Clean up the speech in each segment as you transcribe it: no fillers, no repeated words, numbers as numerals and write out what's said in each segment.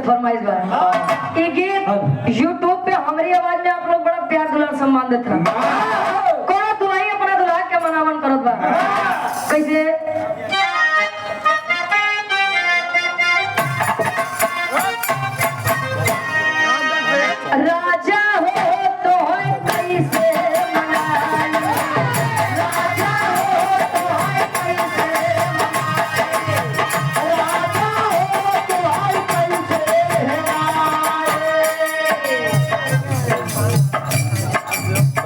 फरमाइश बा। ये गीत यूट्यूब पे हमारी आवाज में आप लोग बड़ा प्यार दुलार सम्मान देते हैं। कौन दुल्हाई अपना दुल्हा के मनावन करत बा कैसे? राजा हो तो कैसे मनाई, राजा हो तो कैसे मनाई, राजा हो तो कैसे मनाई।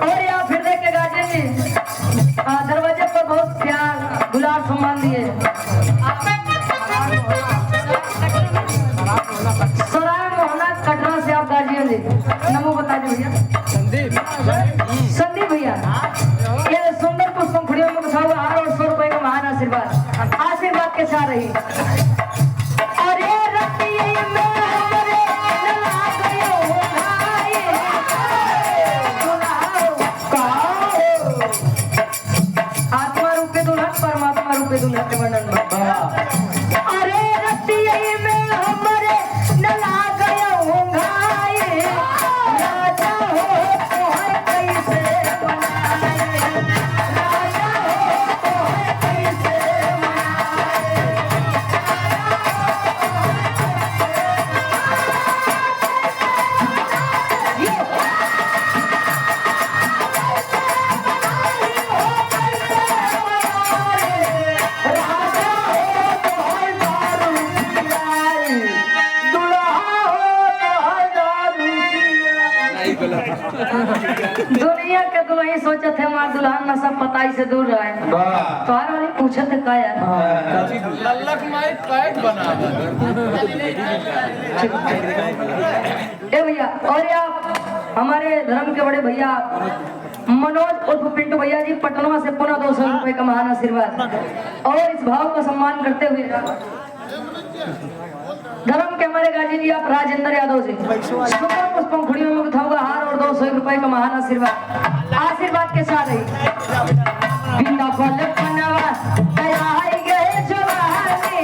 और यहाँ फिर देख के गाजे जी दरवाजे पर बहुत प्यार गुलाब सम्मान दिए। सराय मोहना कटरा से आप गाजिए जी नमो बता दो भैया। संदीप भैया ये सुंदर पुष्पम फुड़ियों में बसा हुआ हार और 100 रुपए का महान आशीर्वाद आशीर्वाद के साथ रही। अरे रतिये में हमरे लला गयो भाई दुल्हाओ काओ, आत्मा रूपे दुल्हन परमात्मा रूपे दुल्हन के वर्णन में। अरे रतिये में हमरे लला गयो भाई, राजा हो तो कैसे मनाई, राजा हो तो कैसे दुनिया के दुल्हन सोचत है हमार दुल्हन ना सब पताई से दूर रहे। तोहर वाली पूछत है का यार लल्लक माई कैट बना ए भैया। और आप हमारे धर्म के बड़े भैया मनोज उर्फ पिंटू भैया जी पटना से पुनः 200 रुपए का महान आशीर्वाद। और इस भाव का सम्मान करते हुए धर्म के हमारे गाजी जी आप राजेंद्र यादव जी सुपर पुष्पम फुड़ियों में बता हुआ हार और 200 रुपए का महान आशीर्वाद आशीर्वाद के साथ रही। बिना फल पनवा तैयार गए जवानी,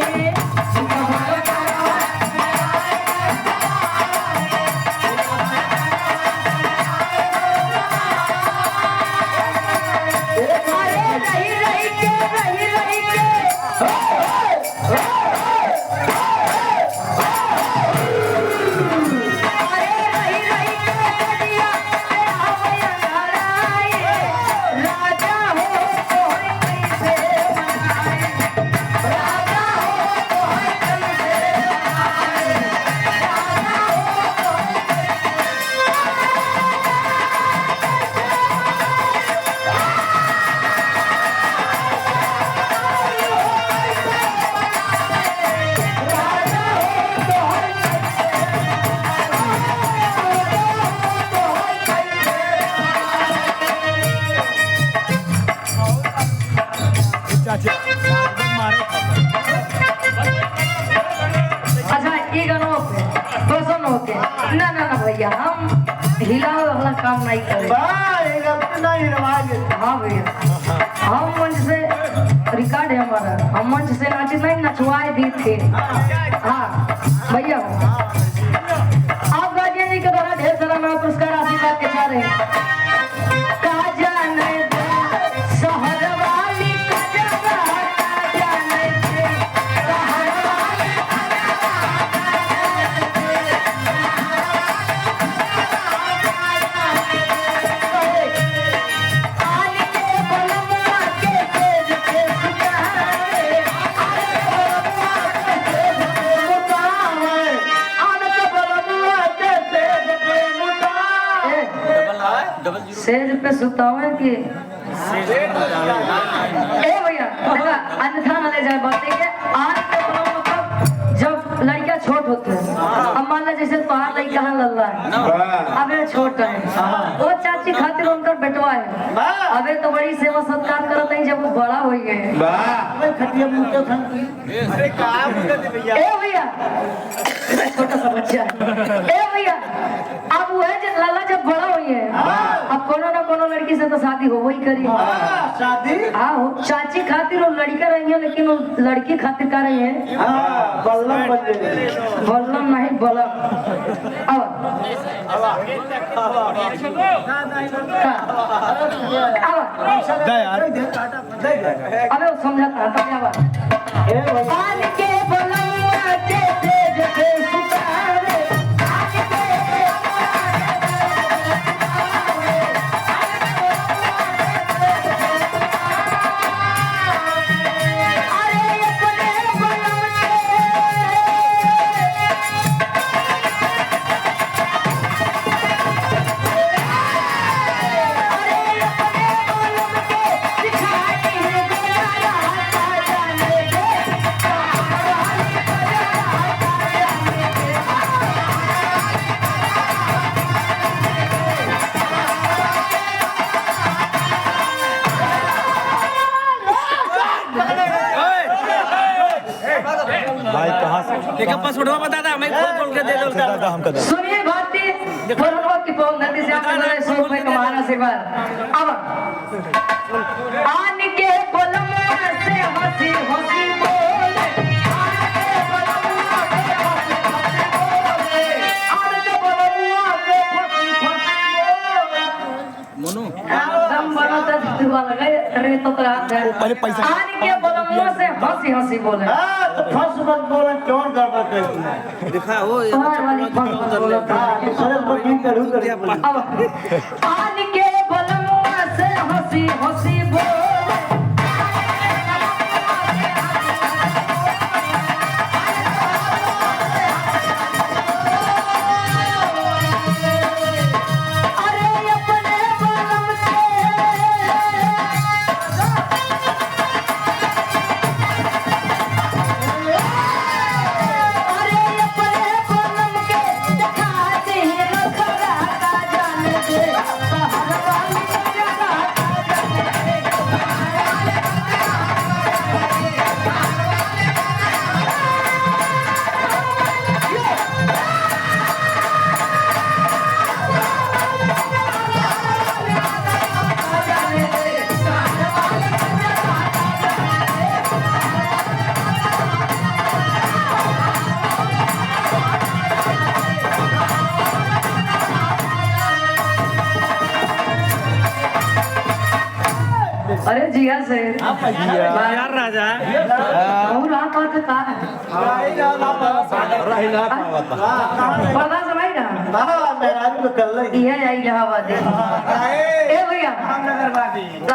ना ना ना भैया हम हिला वाला काम नहीं करें। हाँ भैया हम मंच से रिकॉर्ड है हमारा, हम मंच से नाचे नहीं नचवाए भी थे। हाँ भैया आप गाजिया जी के द्वारा ढेर सारा नाम पुरस्कार आशीर्वाद के चाह रहे हैं। सेज पे सुतावे कि ए भैया अन्यथा न ले जाए बात है। आज के मतलब जब लड़कियां छोट होते हैं अब मान लो जैसे तोहार लड़का है लल्ला है अबे छोटा है वो चाची खातिर उनका बेटवा है अबे तो बड़ी सेवा सत्कार करत है जब वो बड़ा हो गए ए भैया छोटा सा बच्चा ए भैया अब वो है जब लल्ला जब बड़ा हुई है अब कोनो ना कोनो लड़की से तो शादी हो वही करी शादी हाँ हो चाची खातिर वो लड़का रही है लेकिन वो लड़की खातिर का रही है बल्लम बन गए बल्लम नहीं बलम अबे वो समझाता तब अब आन के बलमुआ के तेज के सुतारे भाई कहाँ से एक पासवर्ड बता दा मैं खोल के दे दूंगा हमका दे सुनिए भारतीय फरवा की पौन नदी से आपने 100 रुपए कमाना से बार अब आन के बलमुआ से हंसी हंसी बोले आन के बलमुआ से हंसी हंसी बोले आन के बलमुआ से हंसी हंसी बोले मनु दम बना तो दीवार लगे रे तो पहले पैसा आन के बलमुआ से हंसी हंसी बोले फर्स्ट बात बोला कौन गड़बड़ करती है दिखा हो तुम्हारे वाली फंस बोला सरस बकील करू कर अब आन के बलमुआ से हंसी हंसी बोले अरे अपने बलम से अरे अपने बलम के दिखाते हैं नखरा का जान दे शहर वाली जगह का जान दे अरे जिया से यार राजा और आप बात है का पर्दा समाई ना मेरा को कल ये आई इलाहाबाद ए भैया